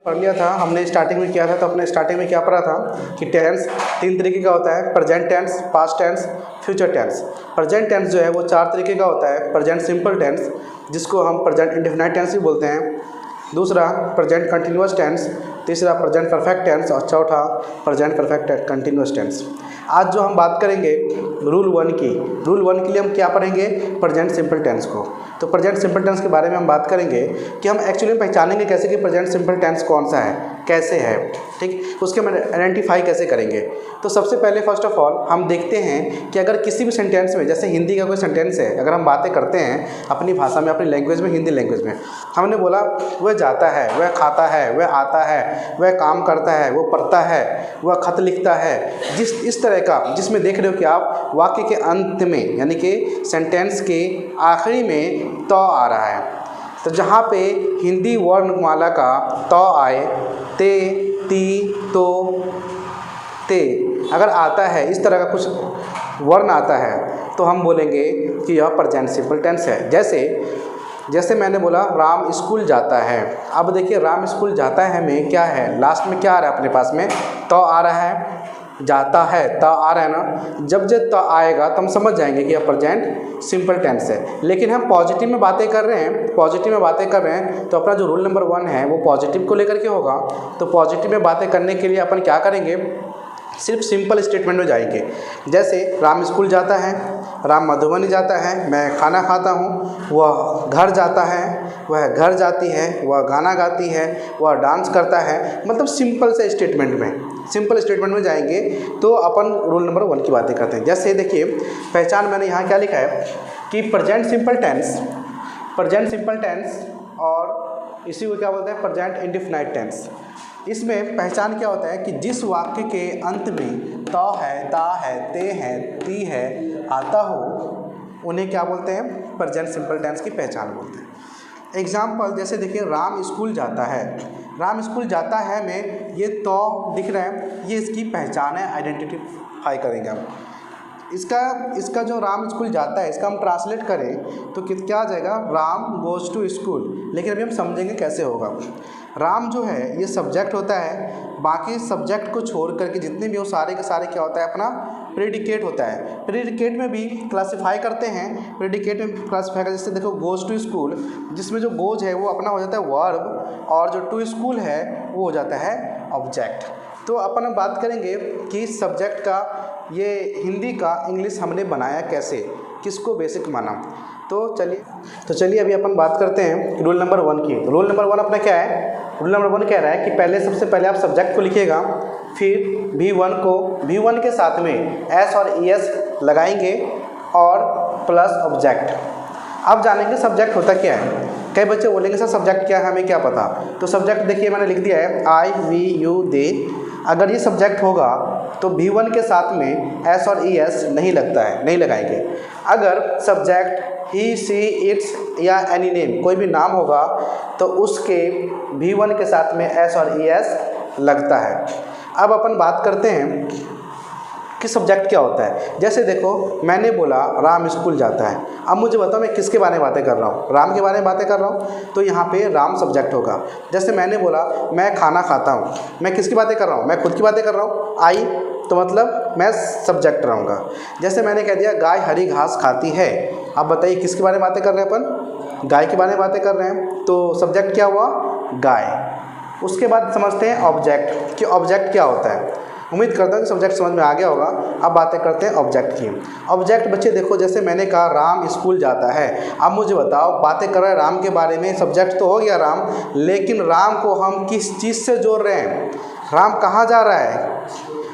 पढ़ लिया था हमने, स्टार्टिंग में किया था। तो अपने स्टार्टिंग में क्या पढ़ा था कि टेंस 3 तरीके का होता है, present tense, past tense, future tense. Present tense जो है वो 4 तरीके का होता है। प्रेजेंट सिंपल टेंस, जिसको हम प्रेजेंट इंडेफिनाइट टेंस भी बोलते हैं। दूसरा प्रेजेंट कंटिन्यूअस टेंस, तीसरा प्रेजेंट परफेक्ट टेंस और चौथा प्रेजेंट परफेक्ट कंटिन्यूअस टेंस। आज जो हम बात करेंगे रूल 1 की, रूल 1 के लिए हम क्या पढ़ेंगे, प्रेजेंट सिंपल टेंस को। तो प्रेजेंट सिंपल टेंस के बारे में हम बात करेंगे कि हम एक्चुअली पहचानेंगे कैसे कि प्रेजेंट सिंपल टेंस कौन सा है, कैसे है, ठीक, उसके हम आइडेंटिफाई कैसे करेंगे। तो सबसे पहले फर्स्ट ऑफ ऑल हम देखते हैं कि अगर किसी भी सेंटेंस में, जैसे हिंदी का कोई सेंटेंस है, अगर हम बातें करते हैं अपनी भाषा में, अपनी लैंग्वेज में, हिंदी लैंग्वेज में, हमने बोला वह जाता है, वह खाता है, वह आता है, वह काम करता है, वो पढ़ता है, वह खत लिखता है, इस तरह का, जिसमें देख रहे हो कि आप वाक्य के अंत में यानी कि सेंटेंस के आखिरी में तो आ रहा है। तो जहाँ पे हिंदी वर्णमाला का तो आए, ते, ती, तो, ते अगर आता है, इस तरह का कुछ वर्ण आता है, तो हम बोलेंगे कि यह प्रेजेंट सिंपल टेंस है। जैसे मैंने बोला राम स्कूल जाता है। अब देखिए राम स्कूल जाता है में क्या है, लास्ट में क्या आ रहा है अपने पास में, तो आ रहा है, जाता है, तो आ रहा है ना। जब तो आएगा तो हम समझ जाएंगे कि यह प्रेजेंट सिंपल टेंस है। लेकिन हम पॉजिटिव में बातें कर रहे हैं, तो अपना जो रूल नंबर 1 है वो पॉजिटिव को लेकर के होगा। तो पॉजिटिव में बातें करने के लिए अपन क्या करेंगे, सिर्फ सिंपल स्टेटमेंट में जाएंगे। जैसे राम स्कूल जाता है, राम मधुबनी जाता है, मैं खाना खाता हूँ, वह घर जाता है, वह घर जाती है, वह गाना गाती है, वह डांस करता है। मतलब सिंपल से स्टेटमेंट में जाएंगे तो अपन रूल नंबर 1 की बातें करते हैं। जैसे देखिए पहचान मैंने यहाँ क्या लिखा है कि प्रेजेंट सिंपल टेंस और इसी को क्या बोलते हैं, प्रेजेंट इंडेफिनाइट टेंस। इसमें पहचान क्या होता है कि जिस वाक्य के अंत में तो है, ता है, ते है, ती है आता हो, उन्हें क्या बोलते हैं, प्रेजेंट सिंपल टेंस की पहचान बोलते हैं। एग्जाम्पल जैसे देखिए राम स्कूल जाता है, राम स्कूल जाता है में ये तो दिख रहा है, ये इसकी पहचान है, आइडेंटिफाई करेंगे हम। इसका जो राम स्कूल जाता है, इसका हम ट्रांसलेट करें तो क्या आ जाएगा, राम गोज़ टू स्कूल। लेकिन अभी हम समझेंगे कैसे होगा। राम जो है ये सब्जेक्ट होता है, बाकी सब्जेक्ट को छोड़ करके जितने भी वो सारे के सारे क्या होता है, अपना प्रेडिकेट होता है। प्रेडिकेट में भी क्लासिफाई करते हैं, जैसे देखो गोज़ टू स्कूल, जिसमें जो गोज़ है वो अपना हो जाता है वर्ब, और जो टू स्कूल है वो हो जाता है ऑब्जेक्ट। तो अपन बात करेंगे कि सब्जेक्ट का ये हिंदी का इंग्लिश हमने बनाया कैसे, किसको बेसिक माना। तो चलिए अभी अपन बात करते हैं रूल नंबर 1 की। रूल नंबर 1 अपना क्या है, रूल नंबर 1 कह रहा है कि सबसे पहले आप सब्जेक्ट को लिखिएगा, फिर V1 के साथ में S और ES लगाएंगे और प्लस ऑब्जेक्ट। अब जानेंगे सब्जेक्ट होता क्या है। कई बच्चे बोलेंगे सर सब्जेक्ट क्या है, हमें क्या पता। तो सब्जेक्ट देखिए मैंने लिख दिया है I, we, you, they। अगर ये सब्जेक्ट होगा तो V1 के साथ में S और ES नहीं लगाएंगे। अगर सब्जेक्ट ही, सी, इट्स या एनी नेम, कोई भी नाम होगा तो उसके V1 के साथ में S और ES लगता है। अब अपन बात करते हैं कि सब्जेक्ट क्या होता है। जैसे देखो मैंने बोला राम स्कूल जाता है, अब मुझे बताओ मैं किसके बारे में बातें कर रहा हूँ, राम के बारे में बातें कर रहा हूँ, तो यहाँ पे राम सब्जेक्ट होगा। जैसे मैंने बोला मैं खाना खाता हूँ, मैं किसकी बातें कर रहा हूँ, मैं खुद की बातें कर रहा हूँ, आई, तो मतलब मैं सब्जेक्ट रहूँगा। जैसे मैंने कह दिया गाय हरी घास खाती है, अब बताइए किसके बारे में बातें कर रहे हैं अपन, गाय के बारे में बातें कर रहे हैं, तो सब्जेक्ट क्या हुआ, गाय। उसके बाद समझते हैं ऑब्जेक्ट कि ऑब्जेक्ट क्या होता है। उम्मीद करता हूँ कि सब्जेक्ट समझ में आ गया होगा। अब बातें करते हैं ऑब्जेक्ट की। ऑब्जेक्ट बच्चे देखो, जैसे मैंने कहा राम स्कूल जाता है, अब मुझे बताओ बातें कर रहे हैं राम के बारे में, सब्जेक्ट तो हो गया राम, लेकिन राम को हम किस चीज़ से जोड़ रहे हैं, राम कहाँ जा रहा है,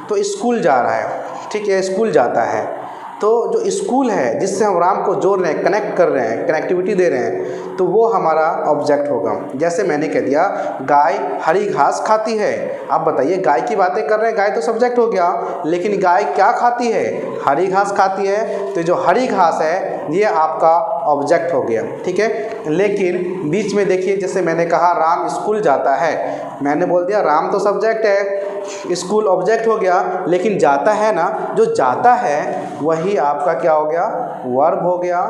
तो स्कूल जा रहा है, ठीक है, स्कूल जाता है। तो जो स्कूल है जिससे हम राम को जोड़ रहे हैं, कनेक्ट कर रहे हैं, कनेक्टिविटी दे रहे हैं, तो वो हमारा ऑब्जेक्ट होगा। जैसे मैंने कह दिया गाय हरी घास खाती है, अब बताइए गाय की बातें कर रहे हैं, गाय तो सब्जेक्ट हो गया, लेकिन गाय क्या खाती है, हरी घास खाती है, तो जो हरी घास है ये आपका ऑब्जेक्ट हो गया, ठीक है। लेकिन बीच में देखिए जैसे मैंने कहा राम स्कूल जाता है, मैंने बोल दिया राम तो सब्जेक्ट है, स्कूल ऑब्जेक्ट हो गया, लेकिन जाता है ना, जो जाता है वही आपका क्या हो गया, वर्ब हो गया।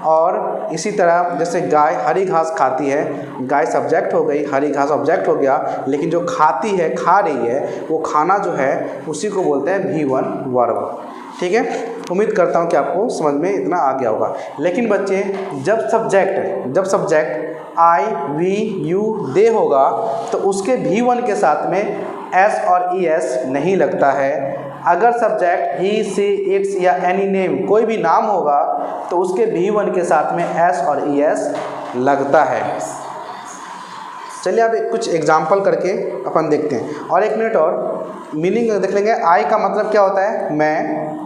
और इसी तरह जैसे गाय हरी घास खाती है, गाय सब्जेक्ट हो गई, हरी घास ऑब्जेक्ट हो गया, लेकिन जो खाती है, खा रही है, वो खाना जो है उसी को बोलते हैं V1 वर्ब। ठीक है, उम्मीद करता हूँ कि आपको समझ में इतना आ गया होगा। लेकिन बच्चे जब subject I, we, you, they होगा तो उसके V1 के साथ में S और ES नहीं लगता है। अगर सब्जेक्ट he, she, its या any name कोई भी नाम होगा तो उसके V1 के साथ में S और ES लगता है। चलिए अब कुछ एग्जाम्पल करके अपन देखते हैं। और 1 मिनट और मीनिंग देख लेंगे। आई का मतलब क्या होता है, मैं,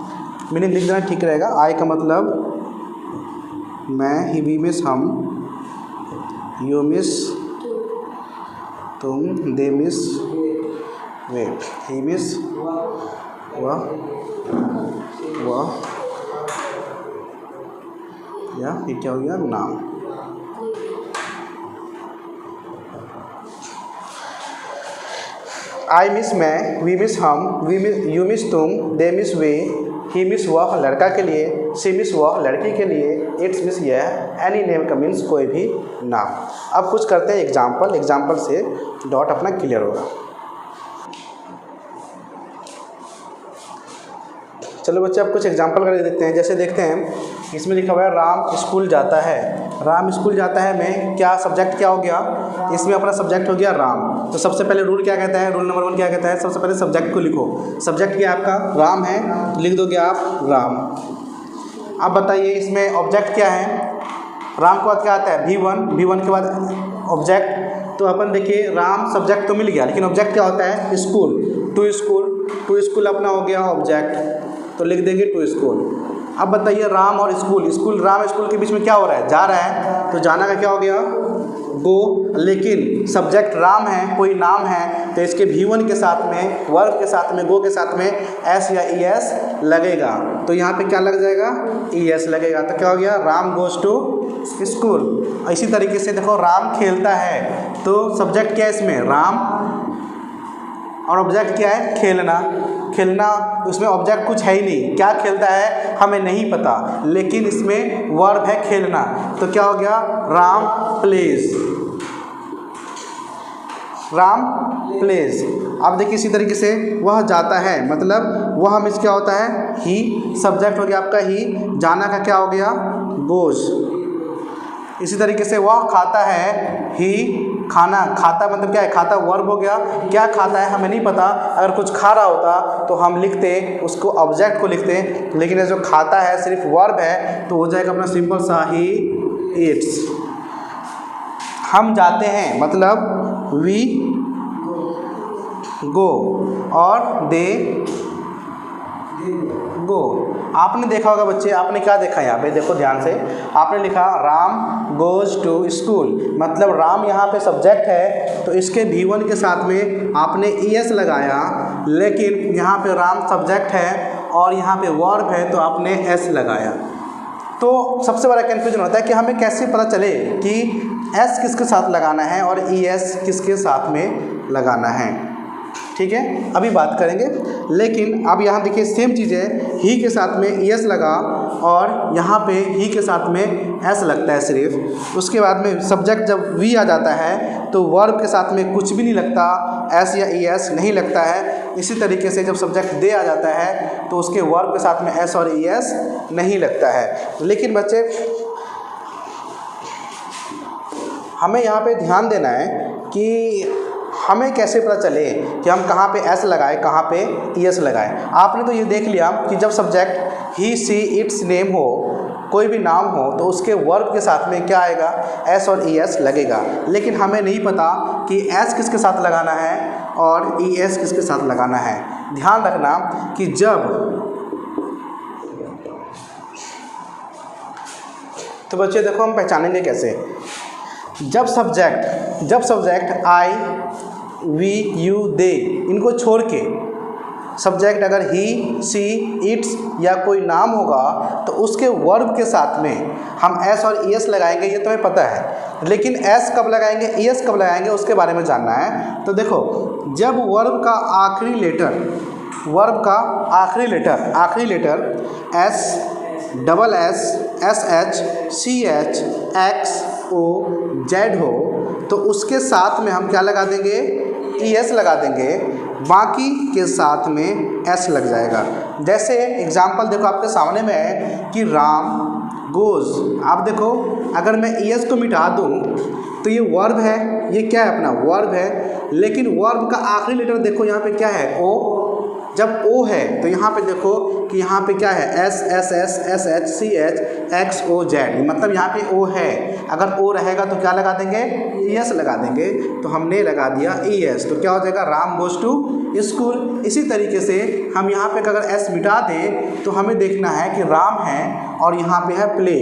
मीनिंग लिख देना ठीक रहेगा। आई का मतलब मैं, ही, वी मिस हम, यू मिस तुम, they miss way, he miss वह या ये क्या हो गया, नाम। आई मिस मैं, वी मिस हम, यू मिस तुम, they miss way, he miss वह लड़का के लिए, सी मिस वह लड़की के लिए, इट्स मिस यह, एनी नेम का मीन्स कोई भी नाम। अब कुछ करते हैं एग्जाम्पल से डॉट अपना क्लियर होगा। चलो बच्चे अब कुछ एग्जाम्पल करके देखते हैं। जैसे देखते हैं इसमें लिखा हुआ है राम स्कूल जाता है। राम स्कूल जाता है में क्या सब्जेक्ट क्या हो गया, इसमें अपना सब्जेक्ट हो गया राम। तो सबसे पहले रूल क्या कहता है, रूल नंबर 1 क्या कहता है, सबसे पहले सब्जेक्ट को लिखो। सब्जेक्ट क्या आपका राम है, लिख दोगे आप राम। अब बताइए इसमें ऑब्जेक्ट क्या है, राम के बाद क्या आता है V1 के बाद ऑब्जेक्ट। तो अपन देखिए राम सब्जेक्ट तो मिल गया, लेकिन ऑब्जेक्ट क्या होता है, स्कूल। टू स्कूल अपना हो गया ऑब्जेक्ट, तो लिख देंगे टू स्कूल। अब बताइए राम और स्कूल, राम स्कूल के बीच में क्या हो रहा है, जा रहा है, तो जाना का क्या हो गया गो। लेकिन सब्जेक्ट राम है, कोई नाम है, तो इसके V1 के साथ में, वर्ब के साथ में, गो के साथ में S या ES लगेगा। तो यहाँ पे क्या लग जाएगा, ES लगेगा। तो क्या हो गया, राम गोज टू स्कूल। इसी तरीके से देखो राम खेलता है, तो सब्जेक्ट क्या है इसमें राम, और ऑब्जेक्ट क्या है खेलना। उसमें ऑब्जेक्ट कुछ है ही नहीं, क्या खेलता है हमें नहीं पता, लेकिन इसमें वर्ब है खेलना। तो क्या हो गया, राम प्लेज। अब देखिए इसी तरीके से वह जाता है, मतलब वह मीन्स क्या होता है ही, सब्जेक्ट हो गया आपका ही, जाना का क्या हो गया गोज। इसी तरीके से वह खाता है ही, खाना, खाता मतलब क्या है, खाता वर्ब हो गया, क्या खाता है हमें नहीं पता। अगर कुछ खा रहा होता तो हम लिखते उसको, ऑब्जेक्ट को लिखते, लेकिन जो खाता है सिर्फ वर्ब है, तो हो जाएगा अपना सिंपल सा ही ईट्स। हम जाते हैं मतलब वी गो, और दे गो। आपने देखा होगा बच्चे, आपने क्या देखा यहाँ पे, देखो ध्यान से, आपने लिखा राम गोज टू स्कूल, मतलब राम यहाँ पे सब्जेक्ट है, तो इसके V1 के साथ में आपने ES लगाया, लेकिन यहाँ पे राम सब्जेक्ट है और यहाँ पे वर्ब है, तो आपने S लगाया। तो सबसे बड़ा कन्फ्यूजन होता है कि हमें कैसे पता चले कि S किसके साथ लगाना है और ES किसके साथ में लगाना है। ठीक है, अभी बात करेंगे। लेकिन अब यहाँ देखिए सेम चीज़ है, ही के साथ में ES लगा और यहाँ पे ही के साथ में S लगता है सिर्फ। उसके बाद में सब्जेक्ट जब V आ जाता है तो वर्ब के साथ में कुछ भी नहीं लगता, S या ES नहीं लगता है। इसी तरीके से जब सब्जेक्ट दे आ जाता है तो उसके वर्ब के साथ में S और ES नहीं लगता है। लेकिन बच्चे हमें यहाँ पे ध्यान देना है कि हमें कैसे पता चले कि हम कहाँ पे S लगाए, कहाँ पे ES लगाए। आपने तो ये देख लिया कि जब subject he, she, its name हो, कोई भी नाम हो, तो उसके वर्ब के साथ में क्या आएगा, S और ES लगेगा। लेकिन हमें नहीं पता कि S किसके साथ लगाना है और ES किसके साथ लगाना है। ध्यान रखना कि जब, तो बच्चे देखो हम पहचानेंगे कैसे, जब सब्जेक्ट आई, वी, यू, दे, इनको छोड़ के सब्जेक्ट अगर ही, सी, इट्स या कोई नाम होगा तो उसके वर्ब के साथ में हम S और ES लगाएंगे, ये तुम्हें पता है। लेकिन S कब लगाएंगे, ES कब लगाएंगे, उसके बारे में जानना है। तो देखो जब वर्ब का आखिरी लेटर वर्ब का आखिरी letter s double s s h c h x o z हो तो उसके साथ में हम क्या लगा देंगे, ई एस लगा देंगे, बाकी के साथ में एस लग जाएगा। जैसे एग्जाम्पल देखो आपके सामने में है कि राम गोज। आप देखो अगर मैं ई एस को मिटा दूँ तो ये वर्ब है, ये क्या है अपना वर्ब है, लेकिन वर्ब का आखिरी लेटर देखो यहाँ पे क्या है ओ। जब ओ है तो यहाँ पे देखो कि यहाँ पे क्या है s s s s h c h x o z, मतलब यहाँ पे ओ है। अगर ओ रहेगा तो क्या लगा देंगे, ई एस लगा देंगे। तो हमने लगा दिया ई एस, तो क्या हो जाएगा राम गोज टू स्कूल। इसी तरीके से हम यहाँ पे अगर एस मिटा दें तो हमें देखना है कि राम है और यहाँ पे है प्ले।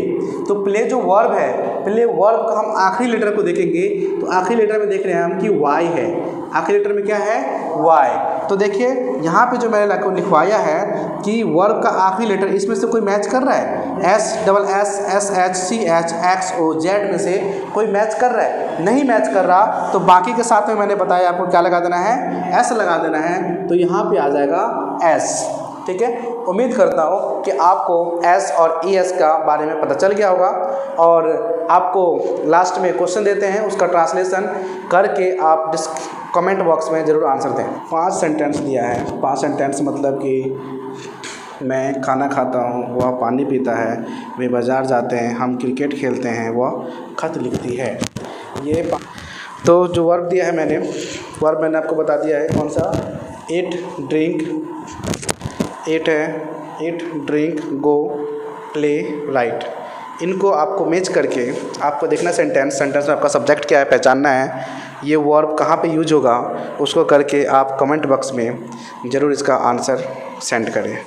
तो प्ले जो वर्ब है, प्ले वर्ब का हम आखिरी लेटर को देखेंगे तो आखिरी लेटर में देख रहे हैं हम कि वाई है। आखिरी लेटर में क्या है, वाई। तो देखिए यहाँ पे जो मैंने लिखवाया है कि वर्ब का आखिरी लेटर इसमें से कोई मैच कर रहा है, s double s s h c h x o z में से कोई मैच कर रहा है, नहीं मैच कर रहा तो बाकी के साथ में मैंने बताया आपको क्या लगा देना है, एस लगा देना है। तो यहाँ पे आ जाएगा एस। ठीक है, उम्मीद करता हूँ कि आपको एस और ई एस का बारे में पता चल गया होगा। और आपको लास्ट में क्वेश्चन देते हैं, उसका ट्रांसलेशन करके आप कमेंट बॉक्स में ज़रूर आंसर दें। 5 सेंटेंस दिया है। 5 सेंटेंस मतलब कि मैं खाना खाता हूँ, वह पानी पीता है, वे बाज़ार जाते हैं, हम क्रिकेट खेलते हैं, वह खत लिखती है। ये तो जो वर्ब दिया है वर्ब मैंने आपको बता दिया है कौन सा, eat drink go play right. इनको आपको मैच करके आपको देखना सेंटेंस में आपका सब्जेक्ट क्या है पहचानना है, ये वर्ब कहाँ पे यूज होगा उसको करके आप कमेंट बॉक्स में ज़रूर इसका आंसर सेंड करें।